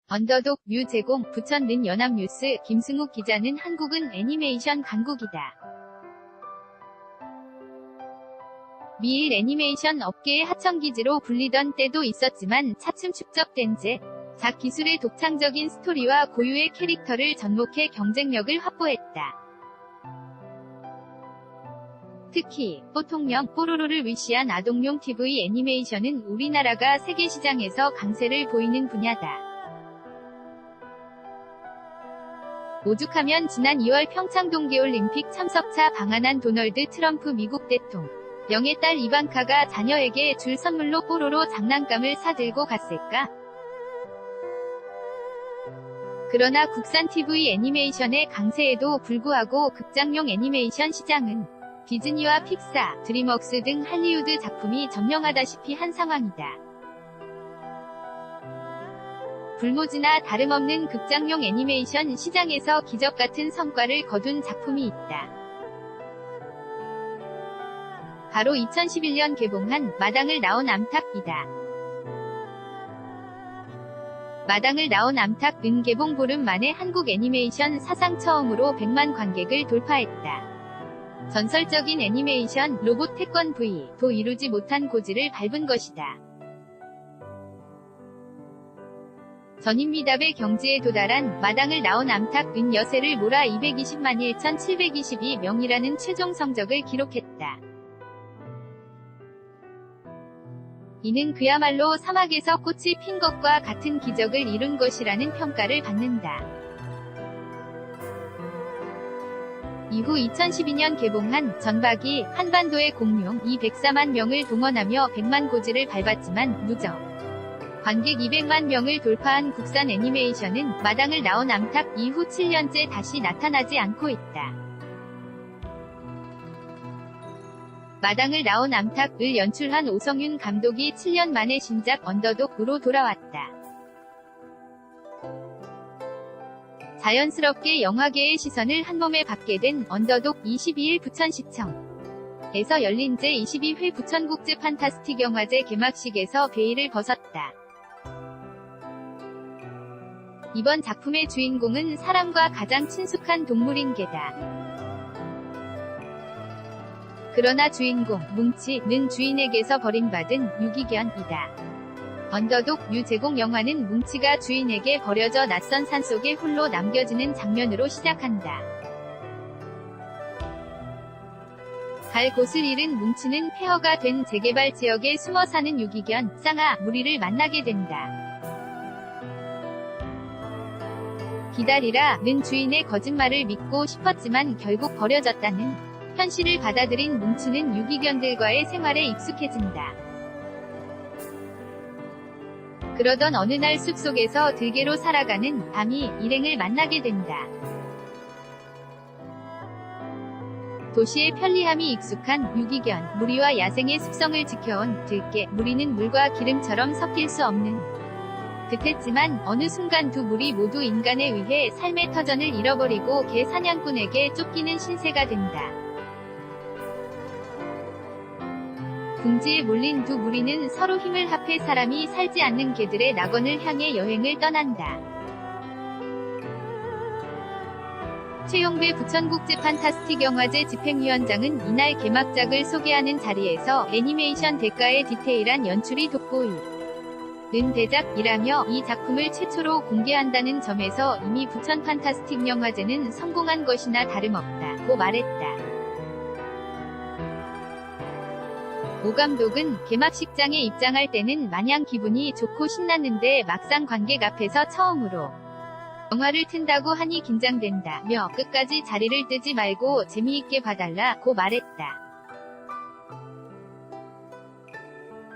언더독 뉴 제공 부천 는 연합뉴스 김승욱 기자는 한국은 애니메이션 강국이다. 미일 애니메이션 업계의 하청기지로 불리던 때도 있었지만 차츰 축적된 작 기술의 독창적인 스토리와 고유의 캐릭터를 접목해 경쟁력을 확보했다. 특히 뽀통령, 뽀로로를 위시한 아동용 TV 애니메이션은 우리나라가 세계 시장에서 강세를 보이는 분야다. 오죽하면 지난 2월 평창 동계올림픽 참석차 방한한 도널드 트럼프 미국 대통령의 딸 이반카가 자녀에게 줄 선물로 뽀로로 장난감을 사들고 갔을까? 그러나 국산 TV 애니메이션의 강세에도 불구하고 극장용 애니메이션 시장은 디즈니와 픽사, 드림웍스 등 할리우드 작품이 점령하다시피 한 상황이다. 불모지나 다름없는 극장용 애니메이션 시장에서 기적같은 성과를 거둔 작품이 있다. 바로 2011년 개봉한 마당을 나온 암탉이다. 마당을 나온 암탉은 개봉 보름 만에 한국 애니메이션 사상 처음으로 100만 관객을 돌파했다. 전설적인 애니메이션 로봇 태권 V도 이루지 못한 고지를 밟은 것이다. 전인미답의 경지에 도달한 마당을 나온 암탉은 여세를 몰아 220만 1,722명이라는 최종 성적을 기록했다. 이는 그야말로 사막에서 꽃이 핀 것과 같은 기적을 이룬 것이라는 평가를 받는다. 이후 2012년 개봉한 전박이 한반도의 공룡 204만 명을 동원하며 100만 고지를 밟았지만 누적 관객 200만 명을 돌파한 국산 애니메이션은 마당을 나온 암탉 이후 7년째 다시 나타나지 않고 있다. 마당을 나온 암탉을 연출한 오성윤 감독이 7년 만에 신작 언더독으로 돌아왔다. 자연스럽게 영화계의 시선을 한몸에 받게 된 언더독 22일 부천시청에서 열린 제22회 부천국제 판타스틱 영화제 개막식에서 베일을 벗었다. 이번 작품의 주인공은 사람과 가장 친숙한 동물인 개다. 그러나 주인공, 뭉치는 주인에게서 버림받은 유기견이다. 언더독 뉴 제공 영화는 뭉치가 주인에게 버려져 낯선 산속에 홀로 남겨지는 장면으로 시작한다. 갈 곳을 잃은 뭉치는 폐허가 된 재개발 지역에 숨어 사는 유기견, 쌍아, 무리를 만나게 된다. 기다리라는 주인의 거짓말을 믿고 싶었지만 결국 버려졌다는 현실을 받아들인 뭉치는 유기견들과의 생활에 익숙해진다. 그러던 어느 날 숲속에서 들개로 살아가는 밤이 일행을 만나게 된다. 도시의 편리함이 익숙한 유기견, 무리와 야생의 습성을 지켜온 들개, 무리는 물과 기름처럼 섞일 수 없는 듯했지만 어느 순간 두 무리 모두 인간에 의해 삶의 터전을 잃어버리고 개 사냥꾼에게 쫓기는 신세가 된다. 궁지에 몰린 두 무리는 서로 힘을 합해 사람이 살지 않는 개들의 낙원을 향해 여행을 떠난다. 최용배 부천국제 판타스틱 영화제 집행위원장은 이날 개막작을 소개하는 자리에서 애니메이션 대가의 디테일한 연출이 돋보이는 대작이라며 이 작품을 최초로 공개한다는 점에서 이미 부천 판타스틱 영화제는 성공한 것이나 다름없다고 말했다. 오 감독은 개막식장에 입장할 때는 마냥 기분이 좋고 신났는데 막상 관객 앞에서 처음으로 영화를 튼다고 하니 긴장된다며 끝까지 자리를 뜨지 말고 재미있게 봐달라고 말했다.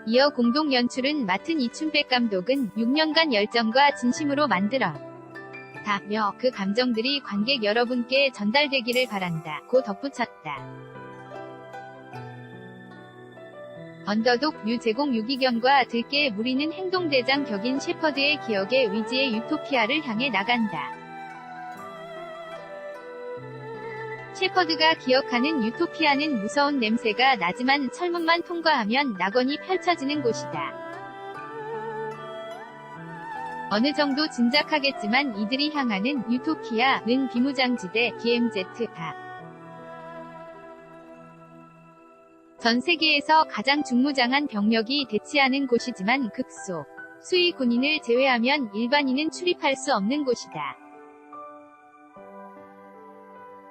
이어 공동 연출은 맡은 이춘백 감독은 6년간 열정과 진심으로 만들어 다며 그 감정들이 관객 여러분께 전달되기를 바란다고 덧붙였다. 언더독 뉴 제공 유기견과 들개의 무리는 행동대장 격인 셰퍼드의 기억에 위지의 유토피아를 향해 나간다. 셰퍼드가 기억하는 유토피아는 무서운 냄새가 나지만 철문만 통과하면 낙원이 펼쳐지는 곳이다. 어느 정도 짐작하겠지만 이들이 향하는 유토피아는 비무장지대 DMZ다. 전 세계에서 가장 중무장한 병력이 대치하는 곳이지만 극소 수의 군인을 제외하면 일반인은 출입할 수 없는 곳이다.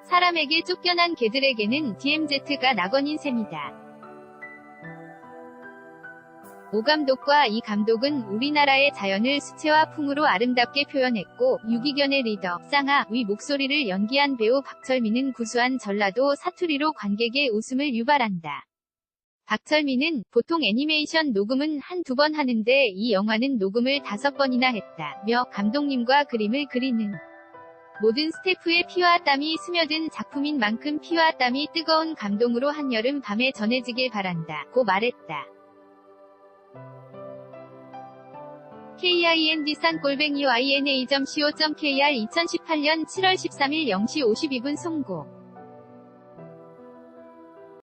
사람에게 쫓겨난 개들에게는 DMZ가 낙원인 셈이다. 오 감독과 이 감독은 우리나라의 자연을 수채화 풍으로 아름답게 표현했고, 유기견의 리더 쌍아의 목소리를 연기한 배우 박철민은 구수한 전라도 사투리로 관객의 웃음을 유발한다. 박철민은 보통 애니메이션 녹음은 한두 번 하는데 이 영화는 녹음을 5번이나 했다며 감독님과 그림을 그리는 모든 스태프의 피와 땀이 스며든 작품인 만큼 피와 땀이 뜨거운 감동으로 한여름 밤에 전해지길 바란다고 말했다. kindsan-ina.co.kr 2018년 7월 13일 0시 52분 송고